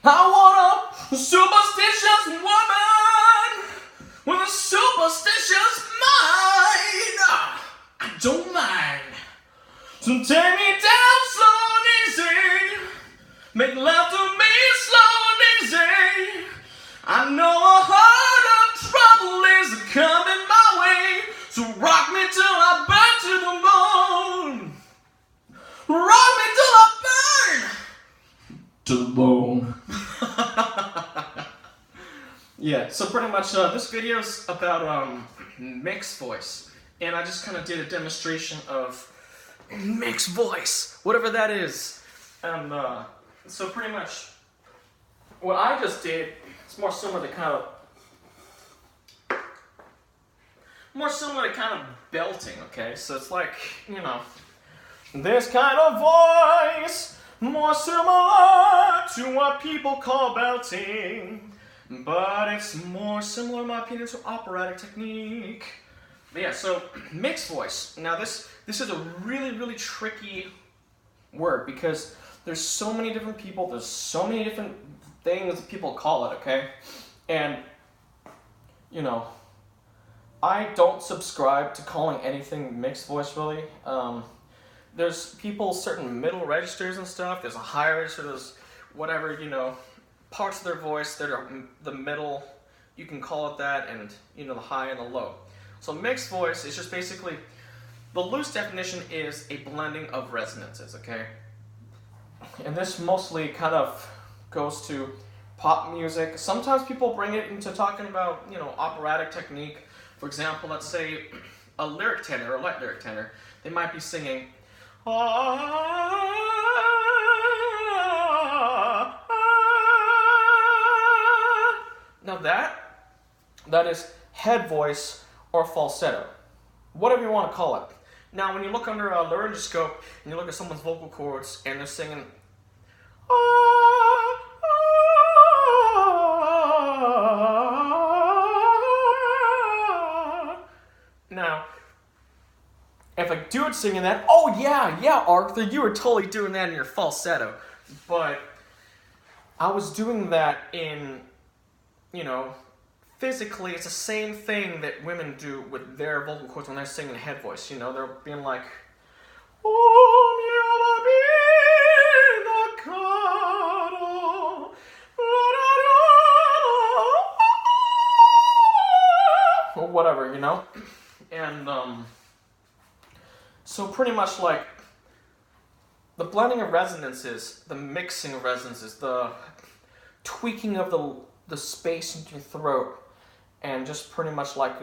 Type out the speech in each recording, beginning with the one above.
I want a superstitious woman with a superstitious mind. I don't mind. So take me down slow and easy. Make love to me slow and easy. I know a heart of trouble is coming my way. So rock me till I burn to the bone. Rock me till I burn to the bone. Yeah, so pretty much this video's about mixed voice. And I just kind of did a demonstration of mixed voice, whatever that is. And so pretty much what I just did, it's more similar to kind of belting, okay? So it's like, you know, this kind of voice, more similar to what people call belting, but it's more similar, in my opinion, to operatic technique. But yeah, so mixed voice. Now this is a really, really tricky word because there's so many different people, there's so many different things that people call it, okay? And, you know, I don't subscribe to calling anything mixed voice, really. There's people, certain middle registers and stuff, there's a high register, there's whatever, you know, parts of their voice that are the middle, you can call it that, and, you know, the high and the low. So mixed voice is just basically, the loose definition is a blending of resonances, okay? And this mostly kind of goes to pop music. Sometimes people bring it into talking about, you know, operatic technique. For example, let's say a lyric tenor, or a light lyric tenor, they might be singing, now that is head voice or falsetto, whatever you want to call it. Now when you look under a laryngoscope and you look at someone's vocal cords and they're singing now, if a dude singing that, oh yeah, Arthur, you were totally doing that in your falsetto. But I was doing that in, you know, physically, it's the same thing that women do with their vocal cords when they're singing head voice. You know, they're being like, or whatever, you know? And, so pretty much like, the blending of resonances, the mixing of resonances, the tweaking of the space in your throat, and just pretty much like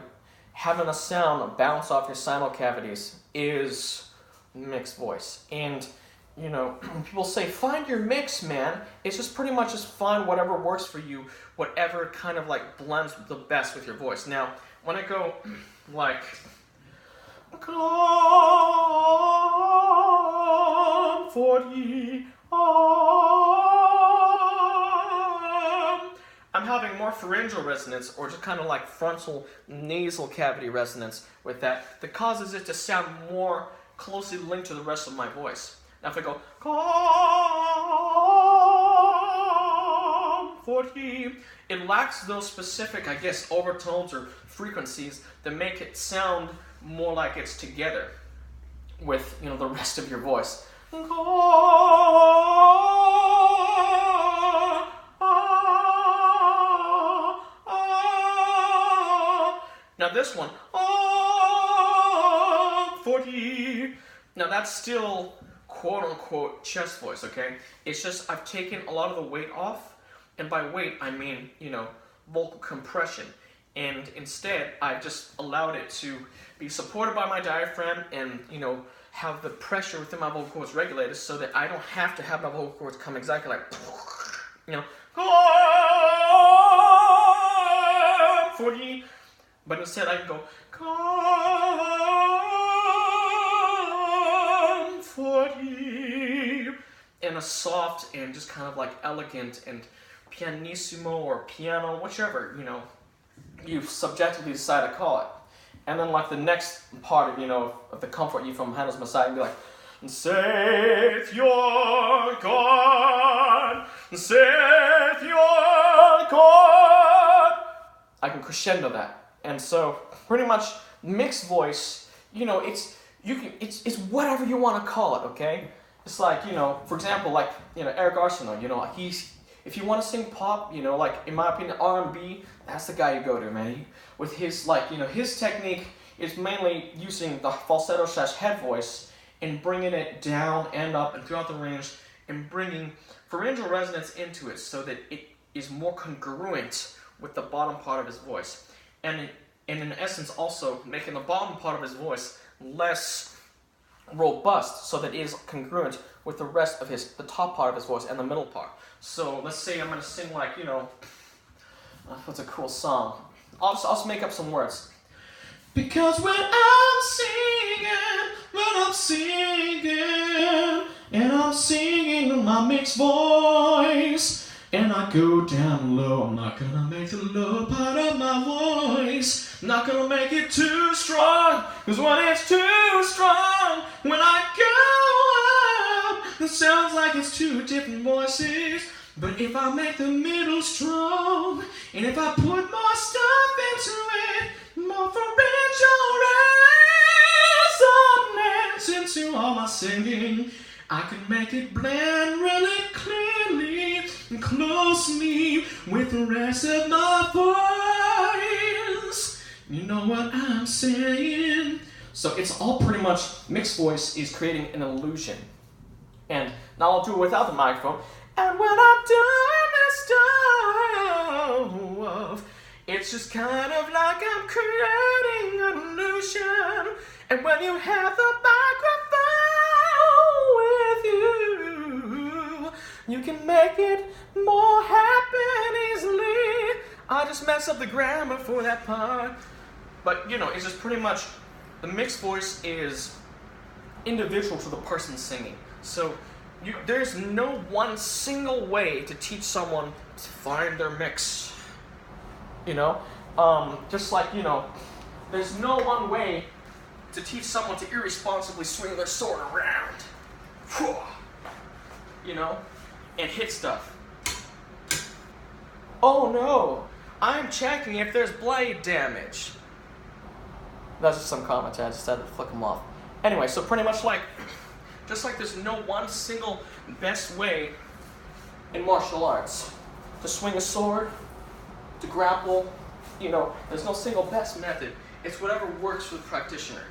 having a sound bounce off your sinus cavities is mixed voice. And, you know, when people say, find your mix, man, it's just pretty much just find whatever works for you, whatever kind of like blends the best with your voice. Now, when I go like, comfort ye, I'm having more pharyngeal resonance, or just kind of like frontal nasal cavity resonance with that causes it to sound more closely linked to the rest of my voice. Now if I go, comfort ye, it lacks those specific, I guess, overtones or frequencies that make it sound more like it's together with, you know, the rest of your voice. Now this one, 40. Now that's still quote-unquote chest voice, okay? It's just I've taken a lot of the weight off, and by weight I mean, you know, vocal compression. And instead, I've just allowed it to be supported by my diaphragm and, you know, have the pressure within my vocal cords regulated so that I don't have to have my vocal cords come exactly like, you know, 40. But instead I can go, comfort in a soft and just kind of like elegant and pianissimo or piano, whichever, you know, you subjectively decide to call it. And then like the next part of, you know, of the Comfort Ye from Handel's Messiah, be like, saith your God, saith crescendo that. And so pretty much mixed voice, it's whatever you want to call it, okay? It's like, for example, like, Eric Arsenal, if you want to sing pop, like, in my opinion, R&B, that's the guy you go to, man. With his, like, his technique is mainly using the falsetto / head voice and bringing it down and up and throughout the range and bringing pharyngeal resonance into it so that it is more congruent with the bottom part of his voice. And in essence also making the bottom part of his voice less robust so that it is congruent with the rest of the top part of his voice and the middle part. So let's say I'm going to sing like, what's a cool song? I'll just make up some words. Because when I'm singing in my mixed voice, and I go down low, I'm not gonna make the low part of my voice, not gonna make it too strong, cause when it's too strong, when I go up, it sounds like it's two different voices. But if I make the middle strong, and if I put more stuff into it, more pharyngeal resonance into all my singing, I can make it blend really clearly and closely with the rest of my voice. You know what I'm saying? So it's all pretty much, mixed voice is creating an illusion. And now I'll do it without the microphone. And when I'm doing this stuff, it's just kind of like I'm creating an illusion. And when you have the microphone with you, you can make it more happen easily. I just mess up the grammar for that part. But, it's just pretty much, the mixed voice is individual to the person singing. So there's no one single way to teach someone to find their mix. Just like, there's no one way to teach someone to irresponsibly swing their sword around. And hit stuff. Oh no, I'm checking if there's blade damage. That's just some comments, I just had to flick them off. Anyway, so pretty much like, just like there's no one single best way in martial arts to swing a sword, to grapple, there's no single best method. It's whatever works for the practitioner.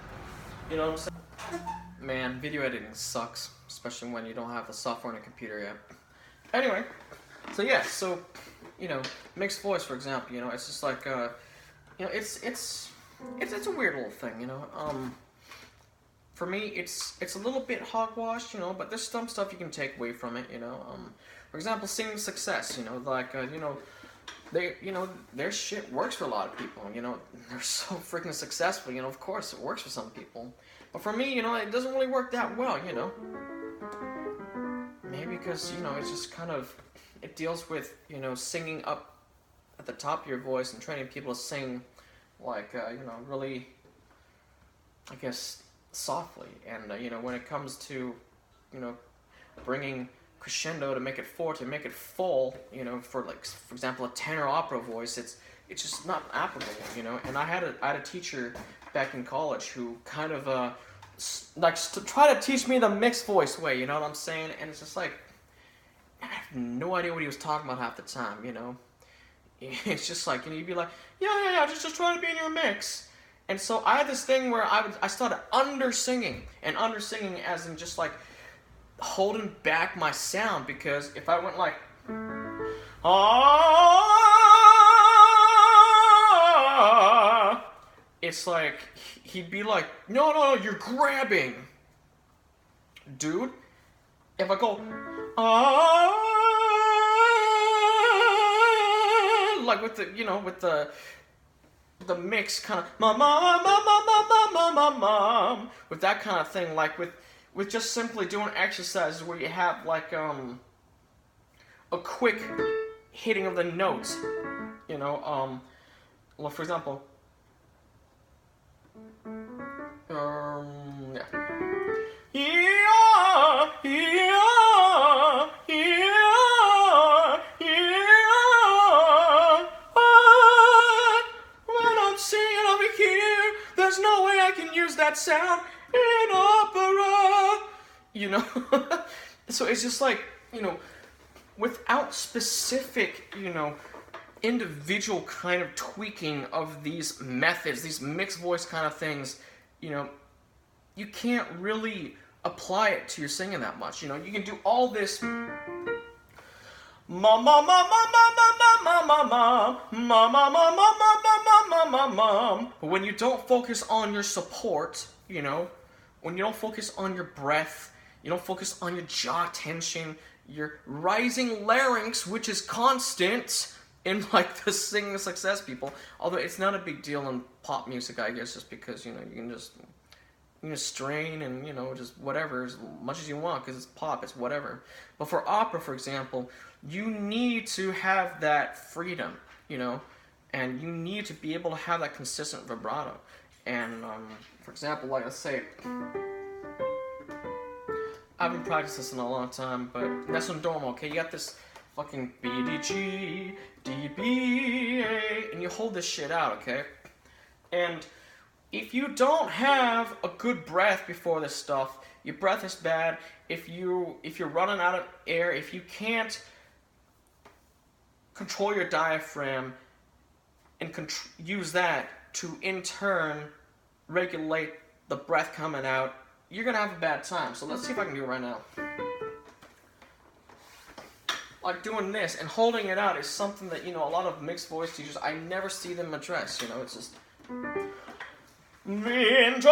You know what I'm saying? Man, video editing sucks, especially when you don't have the software on a computer yet. Anyway, so yeah, mixed voice, for example, it's just like, it's a weird little thing, For me, it's a little bit hogwash, but there's some stuff you can take away from it, For example, singing success, their shit works for a lot of people, they're so freaking successful, of course it works for some people. But for me, it doesn't really work that well, Maybe because, it's just kind of, it deals with, singing up at the top of your voice and training people to sing, like, really, I guess, softly. And, when it comes to, bringing crescendo to make it full, for example, a tenor opera voice, it's just not applicable, And I had a teacher back in college who kind of, to try to teach me the mixed voice way, you know what I'm saying? And it's just like, I have no idea what he was talking about half the time, It's just like, you'd be like, yeah, just try to be in your mix. And so I had this thing where I started under-singing, and under-singing as in just like holding back my sound, because if I went like, it's like, he'd be like, no, you're grabbing. Dude, if I go, like with the mix kind of, with that kind of thing, like with just simply doing exercises where you have like, a quick hitting of the notes, well, for example, that sound in opera. You know? So it's just like, you know, without specific, you know, individual kind of tweaking of these methods, these mixed voice kind of things, you know, you can't really apply it to your singing that much. You know, you can do all this ma ma ma ma ma ma ma ma ma ma ma ma ma ma ma ma ma ma, but when you don't focus on your support, you know, when you don't focus on your breath, you don't focus on your jaw tension, your rising larynx, which is constant in like the singing success people. Although it's not a big deal in pop music, I guess, just because, you know, you can just strain and, you know, just whatever as much as you want because it's pop, it's whatever. But for opera, for example, you need to have that freedom, you know, and you need to be able to have that consistent vibrato. And for example, like I say, I haven't practiced this in a long time, but that's normal, okay? You got this fucking B, D, G, D, B, A, and you hold this shit out, okay? And if you don't have a good breath before this stuff, your breath is bad. If you're running out of air, if you can't control your diaphragm and use that to in turn regulate the breath coming out, you're gonna have a bad time. So let's see if I can do it right now. Like doing this and holding it out is something that, you know, a lot of mixed voice teachers, I never see them address, you know, it's just Vincere,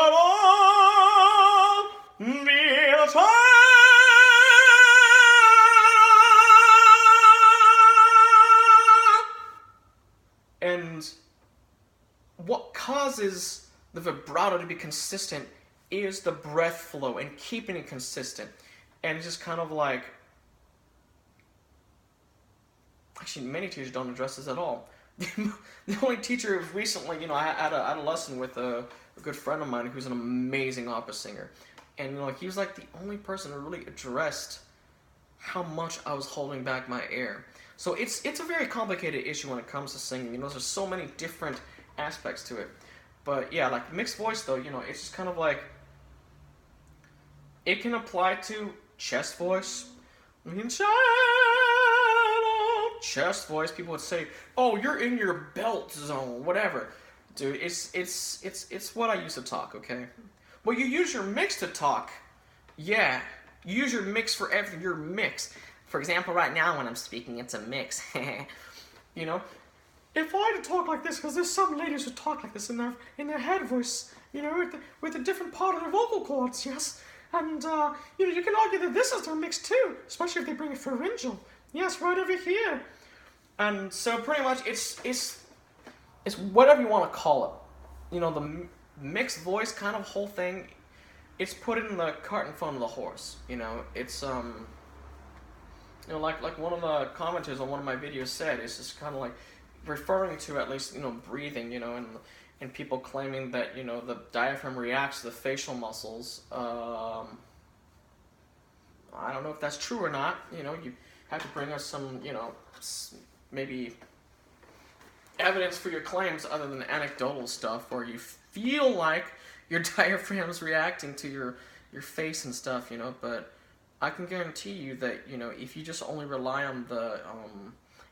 vincere. And what causes the vibrato to be consistent is the breath flow and keeping it consistent. And it's just kind of like, actually many teachers don't address this at all. The only teacher recently, you know, I had a lesson with a good friend of mine who's an amazing opera singer. And, you know, he was like the only person who really addressed how much I was holding back my air. So it's a very complicated issue when it comes to singing. You know, there's so many different aspects to it. But yeah, like mixed voice though, you know, it's just kind of like, it can apply to chest voice. Chest voice, people would say, "Oh, you're in your belt zone," whatever. Dude, it's what I used to talk, okay? Well, you use your mix to talk. Yeah, you use your mix for everything. Your mix. For example, right now when I'm speaking, it's a mix. You know, if I had to talk like this, because there's some ladies who talk like this in their head voice, you know, with a different part of their vocal cords, yes. And you know, you can argue that this is their mix too, especially if they bring a pharyngeal. Yes, right over here. And so pretty much it's whatever you want to call it. You know, the mixed voice kind of whole thing, it's put in the cart in front of the horse. You know, it's you know, like one of the commenters on one of my videos said, it's just kind of like referring to at least, you know, breathing, you know, and people claiming that, you know, the diaphragm reacts to the facial muscles. I don't know if that's true or not. You know, you have to bring us some, you know, maybe evidence for your claims other than anecdotal stuff where you feel like your diaphragm's reacting to your face and stuff, you know, but I can guarantee you that, you know, if you just only rely on the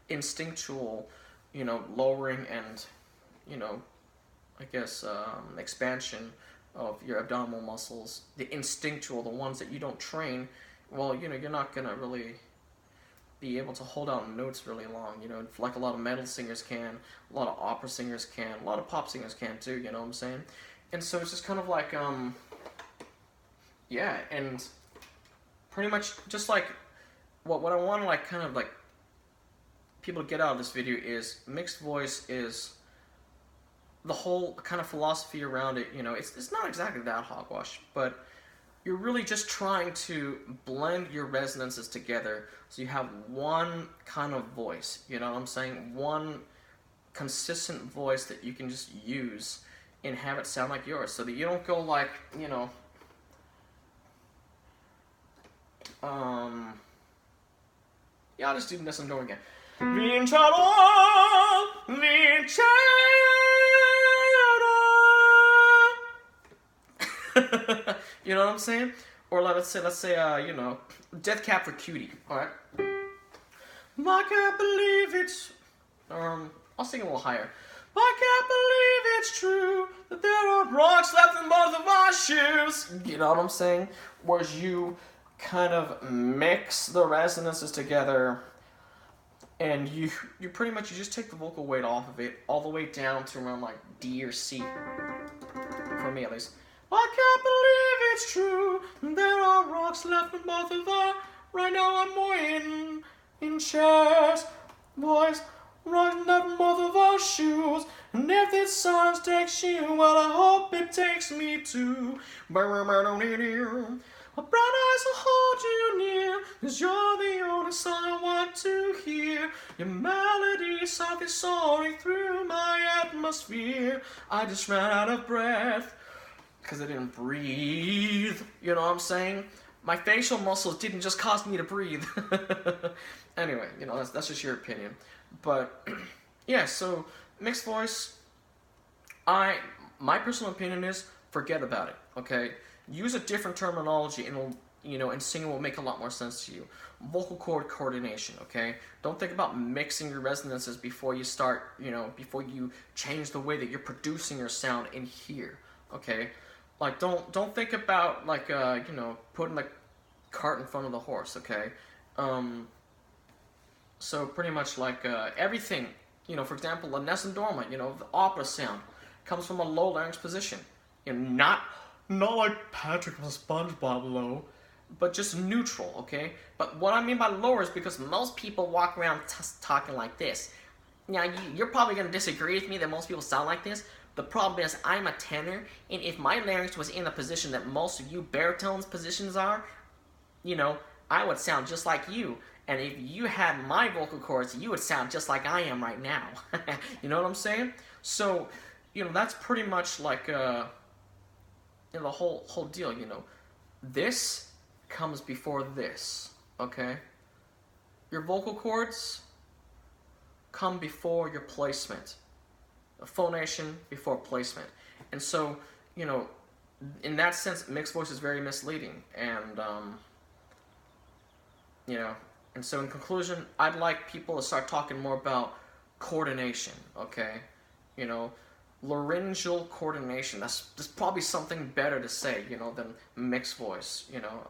instinctual, you know, lowering and, you know, I guess expansion of your abdominal muscles, the instinctual, the ones that you don't train, well, you know, you're not gonna really be able to hold out notes really long, you know, like a lot of metal singers can, a lot of opera singers can, a lot of pop singers can too, you know what I'm saying? And so it's just kind of like, yeah, and pretty much just like, what I want to like kind of like people to get out of this video is mixed voice is the whole kind of philosophy around it, you know, it's not exactly that hogwash, but you're really just trying to blend your resonances together so you have one kind of voice, you know what I'm saying? One consistent voice that you can just use and have it sound like yours so that you don't go like, you know, yeah, I'll just do this and go again. Vincero, vincero. You know what I'm saying? Or let's say, you know, Death Cab for Cutie. All right. I can't believe it's. I'll sing a little higher. I can't believe it's true that there are rocks left in both of our shoes. You know what I'm saying? Whereas you kind of mix the resonances together, and you pretty much, you just take the vocal weight off of it all the way down to around like D or C. For me at least. I can't believe it's true. There are rocks left in both of our. Right now I'm waiting in chairs, boys. Rocks left in both of our shoes. And if this song takes you, well, I hope it takes me too. My brown eyes will hold you near, 'cause you're the only song I want to hear. Your melody softly soaring through my atmosphere. I just ran out of breath, 'cause I didn't breathe. You know what I'm saying? My facial muscles didn't just cause me to breathe. Anyway, you know, that's just your opinion. But, yeah, so, mixed voice, my personal opinion is, forget about it, okay? Use a different terminology and it'll, you know, and singing will make a lot more sense to you. Vocal cord coordination, okay? Don't think about mixing your resonances before you start, you know, before you change the way that you're producing your sound in here, okay? Like, don't think about, like, you know, putting the cart in front of the horse, okay? So pretty much like everything, you know, for example, the Nessun Dorma, you know, the opera sound comes from a low larynx position. You know, not like Patrick from SpongeBob low, but just neutral, okay? But what I mean by lower is because most people walk around talking like this. Now, you're probably going to disagree with me that most people sound like this. The problem is I'm a tenor, and if my larynx was in the position that most of you baritones positions are, you know, I would sound just like you. And if you had my vocal cords, you would sound just like I am right now. You know what I'm saying? So, you know, that's pretty much like, you know, the whole deal, you know. This comes before this, okay? Your vocal cords come before your placement. Phonation before placement. And so, you know, in that sense, mixed voice is very misleading. And, you know, and so in conclusion, I'd like people to start talking more about coordination, okay? You know, laryngeal coordination. That's probably something better to say, you know, than mixed voice, you know.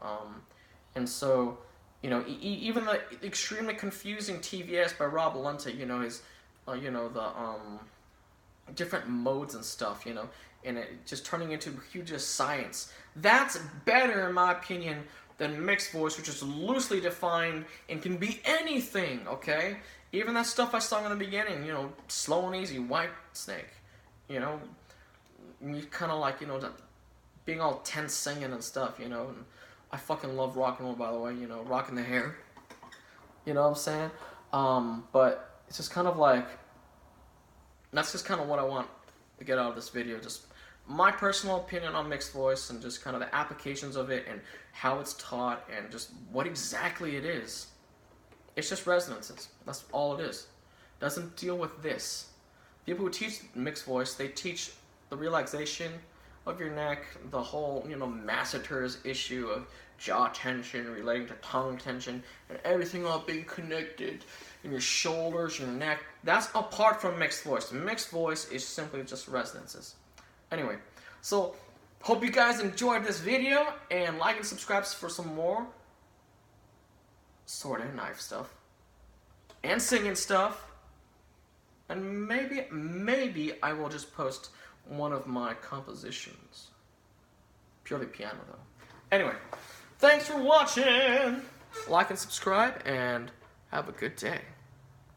And so, you know, even the extremely confusing TVS by Rob Alenta, you know, is, you know, the different modes and stuff, you know, and it just turning into huge science. That's better, in my opinion, than mixed voice, which is loosely defined and can be anything, okay? Even that stuff I sung in the beginning, you know, Slow and Easy, White Snake, you know, you kind of like, you know, being all tense singing and stuff, you know, and I fucking love rock and roll, by the way, you know, rocking the hair, you know what I'm saying? But it's just kind of like, that's just kind of what I want to get out of this video, just my personal opinion on mixed voice and just kind of the applications of it and how it's taught and just what exactly it is. It's just resonances. That's all it is. Doesn't deal with this. People who teach mixed voice, they teach the relaxation of your neck, the whole, you know, masseters issue of jaw tension relating to tongue tension and everything all being connected in your shoulders, your neck. That's apart from mixed voice. Mixed voice is simply just resonances. Anyway, so hope you guys enjoyed this video and like and subscribe for some more sword and knife stuff and singing stuff, and maybe I will just post one of my compositions, purely piano though. Anyway, thanks for watching, like and subscribe, and have a good day.